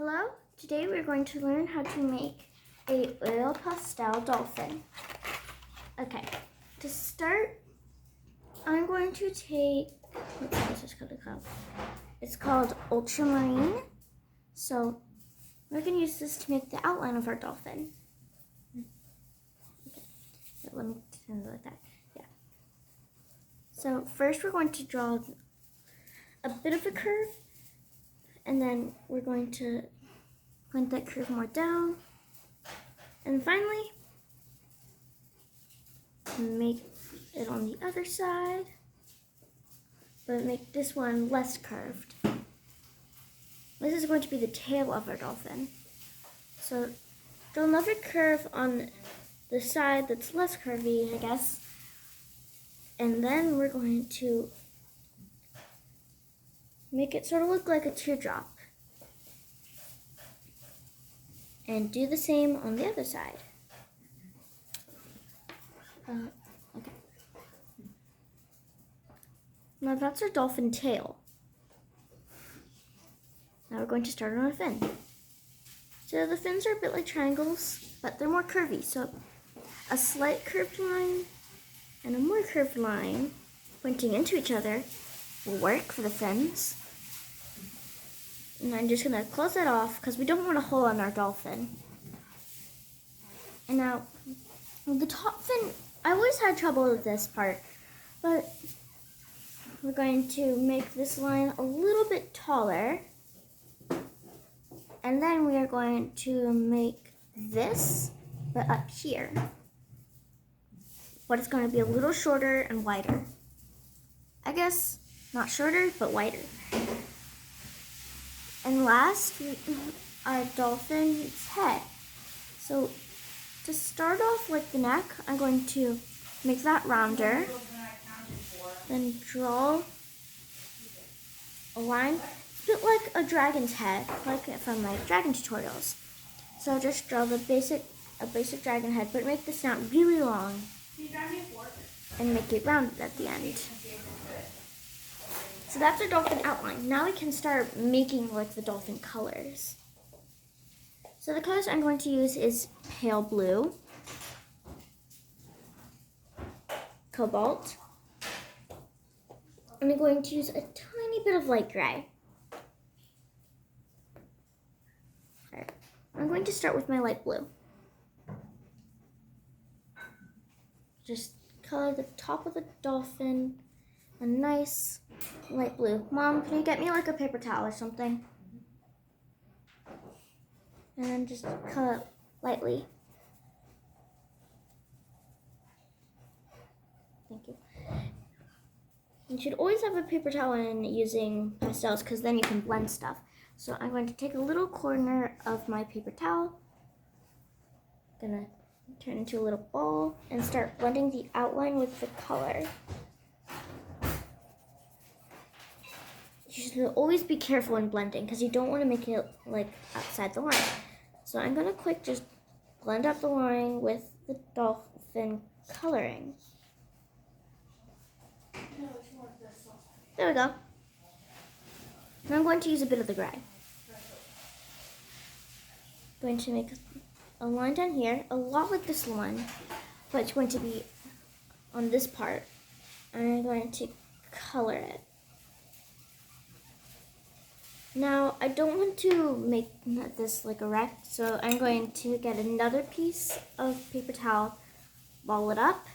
Hello, today we're going to learn how to make a oil pastel dolphin. Okay, to start, I'm going to take, what's this called? It's called ultramarine. So we're going to use this to make the outline of our dolphin. Okay, so let me turn it like that. Yeah. So first we're going to draw a bit of a curve, and then we're going to point that curve more down, and finally make it on the other side, but make this one less curved. This is going to be the tail of our dolphin. So draw another curve on the side that's less curvy, I guess, and then we're going to make it sort of look like a teardrop. And do the same on the other side. Okay. Now that's our dolphin tail. Now we're going to start on a fin. So the fins are a bit like triangles, but they're more curvy. So a slight curved line and a more curved line pointing into each other will work for the fins. And I'm just going to close that off because we don't want a hole on our dolphin. And now, the top fin, I always had trouble with this part, but we're going to make this line a little bit taller. And then we are going to make this, but up here. But it's going to be a little shorter and wider. I guess not shorter, but wider. And last, our dolphin's head. So to start off like the neck, I'm going to make that rounder. Then draw a line, a bit like a dragon's head, like from my dragon tutorials. So just draw a basic dragon head, but make the snout really long and make it rounded at the end. So that's our dolphin outline. Now we can start making like the dolphin colors. So the colors I'm going to use is pale blue, cobalt, and I'm going to use a tiny bit of light gray. Right. I'm going to start with my light blue. Just color the top of the dolphin a nice light blue. Mom, can you get me like a paper towel or something? And then just color it lightly. Thank you. You should always have a paper towel when using pastels because then you can blend stuff. So I'm going to take a little corner of my paper towel, gonna turn into a little ball and start blending the outline with the color. You should always be careful when blending because you don't want to make it like outside the line. So I'm going to quick just blend up the line with the dolphin coloring. There we go. And I'm going to use a bit of the gray. Going to make a line down here, a lot like this line, but it's going to be on this part. I'm going to color it. Now, I don't want to make this like a wreck, so I'm going to get another piece of paper towel, ball it up,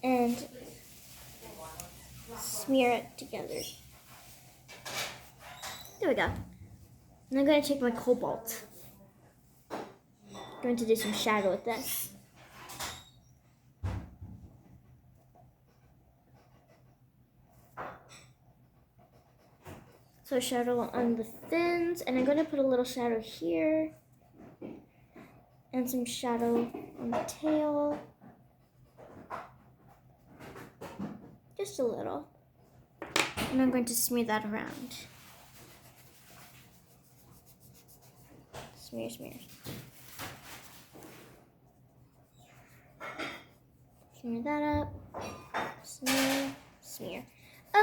and smear it together. There we go. And I'm going to take my cobalt. I'm going to do some shadow with this. So shadow on the fins, and I'm going to put a little shadow here, and some shadow on the tail, just a little, and I'm going to smear that around. Smear, smear. Smear that up, smear, smear.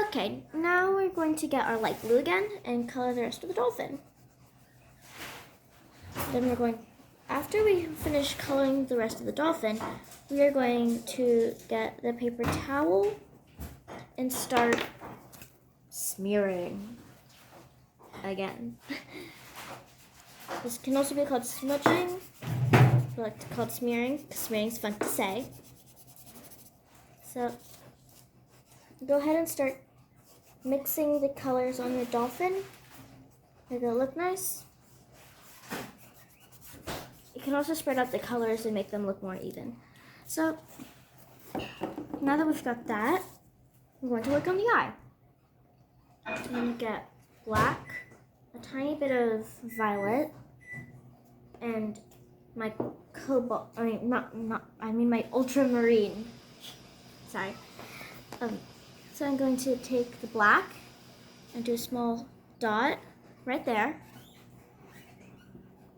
Okay, now we're going to get our light blue again and color the rest of the dolphin. Then we're going, after we finish coloring the rest of the dolphin, we are going to get the paper towel and start smearing again. This can also be called smudging. I like to call it smearing because smearing is fun to say. So go ahead and start mixing the colors on your dolphin. Make it look nice. You can also spread out the colors and make them look more even. So now that we've got that, we're going to work on the eye. I'm going to get black, a tiny bit of violet, and my cobalt, my ultramarine. Sorry. So I'm going to take the black and do a small dot right there.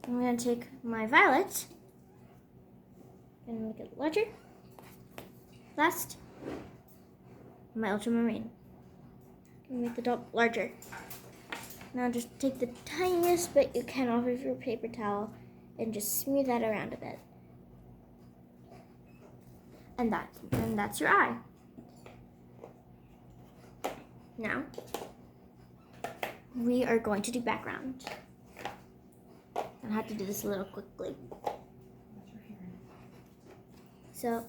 I'm going to take my violet and make it larger. Last, my ultramarine. And make the dot larger. Now just take the tiniest bit you can off of your paper towel and just smooth that around a bit. And that's your eye. Now, we are going to do background. I have to do this a little quickly. So,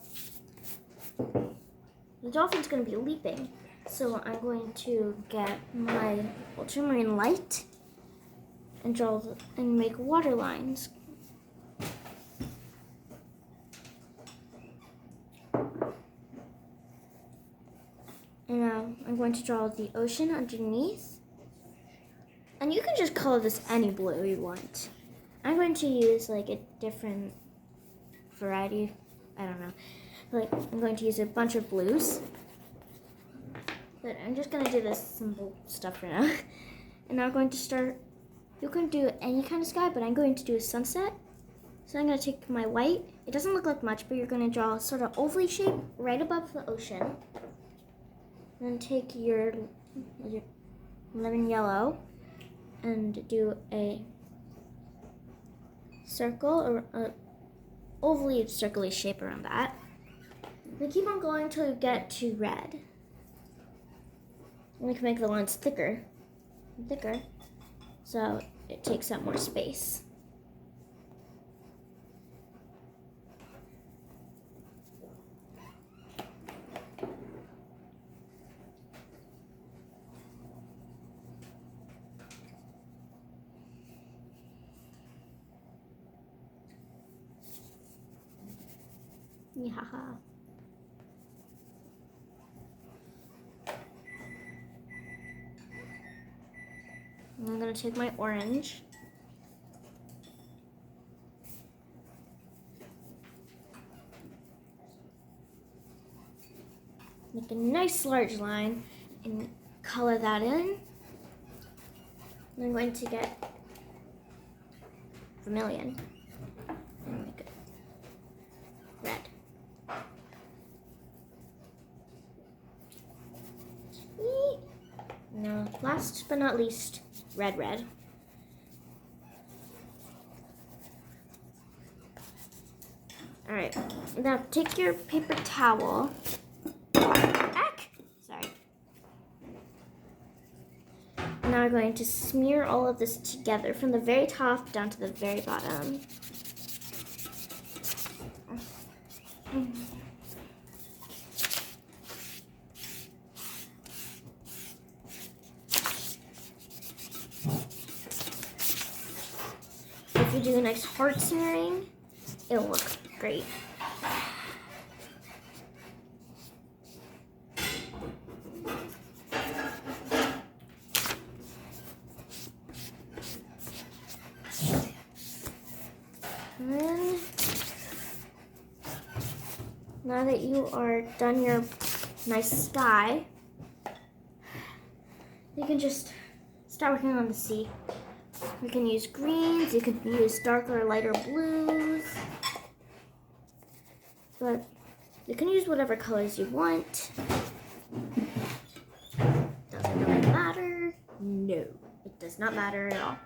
the dolphin's going to be leaping. So I'm going to get my ultramarine light and and make water lines. And now I'm going to draw the ocean underneath. And you can just color this any blue you want. I'm going to use like a different variety. I don't know. Like I'm going to use a bunch of blues. But I'm just going to do this simple stuff for now. And now I'm going to start, you can do any kind of sky, but I'm going to do a sunset. So I'm going to take my white. It doesn't look like much, but you're going to draw a sort of oval shape right above the ocean. Then take your lemon yellow and do a circle or a ovally circly shape around that. Then keep on going until you get to red. And we can make the lines thicker and thicker so it takes up more space. Yeah. I'm going to take my orange. Make a nice large line and color that in. And I'm going to get vermilion and make it red. Now, last but not least, red. All right, now take your paper towel. Sorry. Now we're going to smear all of this together from the very top down to the very bottom. If you do a nice heart smearing, it'll look great. And then, now that you are done your nice sky, you can just start working on the sea. You can use greens, you can use darker or lighter blues, but you can use whatever colors you want. Doesn't really matter. No, it does not matter at all.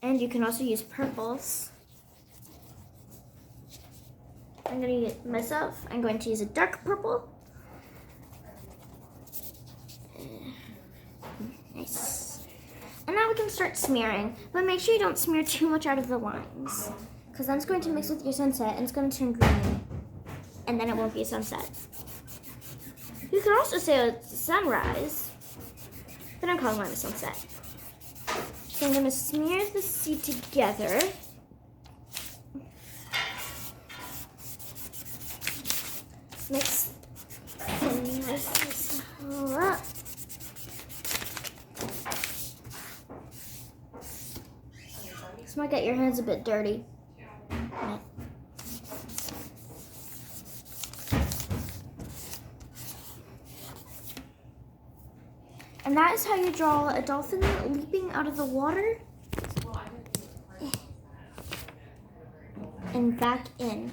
And you can also use purples. I'm going to use myself. I'm going to use a dark purple. Nice. And now we can start smearing, but make sure you don't smear too much out of the lines, because then it's going to mix with your sunset and it's going to turn green, and then it won't be a sunset. You can also say it's a sunrise, but I'm calling mine a sunset. So I'm going to smear the seed together. Mix and mix this all up. This might get your hands a bit dirty. And that is how you draw a dolphin leaping out of the water and back in.